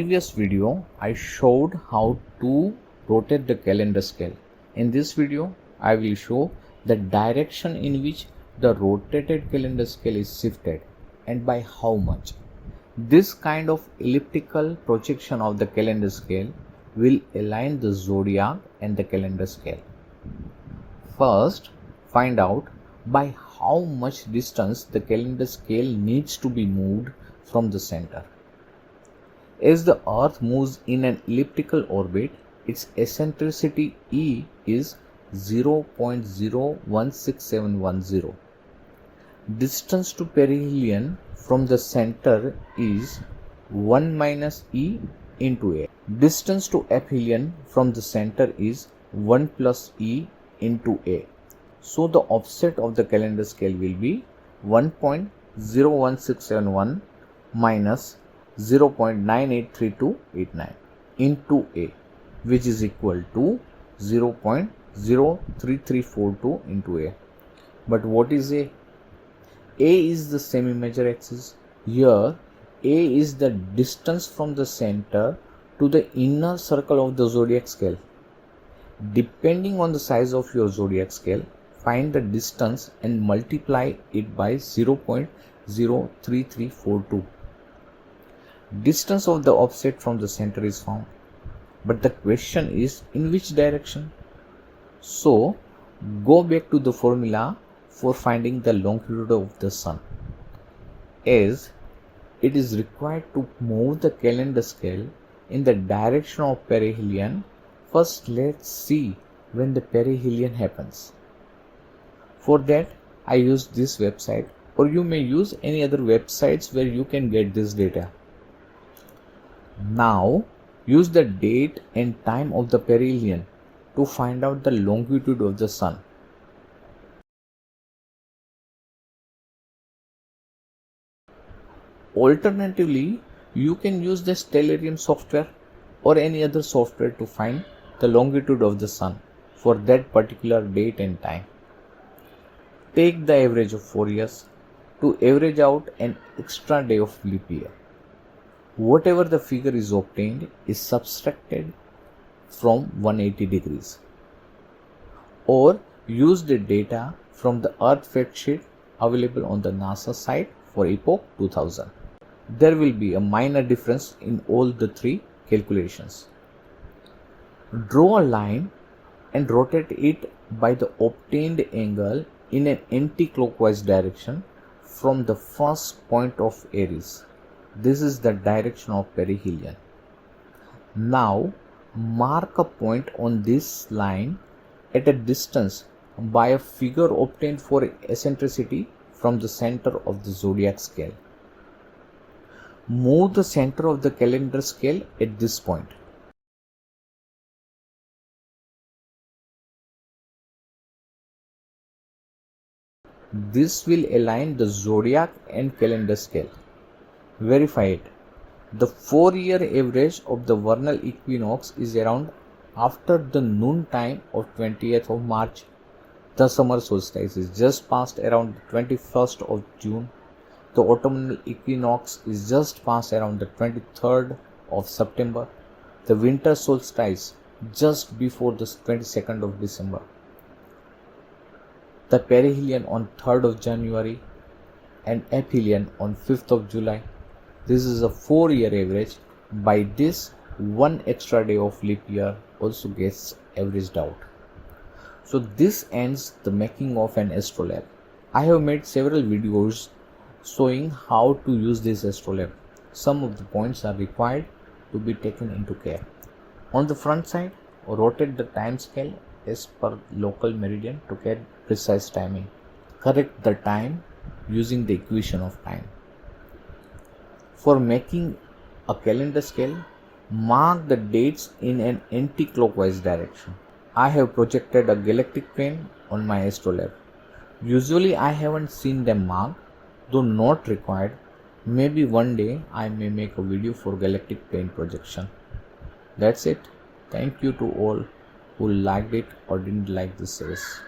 previous video, I showed how to rotate the calendar scale. In this video, I will show the direction in which the rotated calendar scale is shifted and by how much. This kind of elliptical projection of the calendar scale will align the zodiac and the calendar scale. First, find out by how much distance the calendar scale needs to be moved from the center. As the Earth moves in an elliptical orbit, its eccentricity E is 0.016710. Distance to perihelion from the center is 1 minus E into A. Distance to aphelion from the center is 1 plus E into A. So the offset of the calendar scale will be 1.01671 minus 0.983289 into A, which is equal to 0.03342 into A. But what is A? A is the semi-major axis. Here, A is the distance from the center to the inner circle of the zodiac scale. Depending on the size of your zodiac scale, find the distance and multiply it by 0.03342. Distance of the offset from the center is found. But the question is, in which direction? So, go back to the formula for finding the longitude of the sun. As it is required to move the calendar scale in the direction of perihelion, first let's see when the perihelion happens. For that, I use this website, or you may use any other websites where you can get this data. Now, use the date and time of the perihelion to find out the longitude of the sun. Alternatively, you can use the Stellarium software or any other software to find the longitude of the sun for that particular date and time. Take the average of 4 years to average out an extra day of leap year. Whatever the figure is obtained is subtracted from 180 degrees. Or use the data from the Earth fact sheet available on the NASA site for Epoch 2000. There will be a minor difference in all the three calculations. Draw a line and rotate it by the obtained angle in an anti-clockwise direction from the first point of Aries. This is the direction of perihelion. Now mark a point on this line at a distance by a figure obtained for eccentricity from the center of the zodiac scale. Move the center of the calendar scale at this point. This will align the zodiac and calendar scale. Verify it. The 4-year average of the vernal equinox is around after the noon time of 20th of March. The summer solstice is just past around the 21st of June. The autumnal equinox is just past around the 23rd of September. The winter solstice just before the 22nd of December. The perihelion on 3rd of January and aphelion on 5th of July. This is a 4-year average. By this, one extra day of leap year also gets averaged out. So this ends the making of an Astrolabe. I have made several videos showing how to use this Astrolabe. Some of the points are required to be taken into care. On the front side, rotate the time scale as per local meridian to get precise timing. Correct the time using the equation of time. For making a calendar scale, mark the dates in an anti-clockwise direction. I have projected a galactic plane on my Astrolabe. Usually I haven't seen them marked, though not required. Maybe one day I may make a video for galactic plane projection. That's it. Thank you to all who liked it or didn't like this series.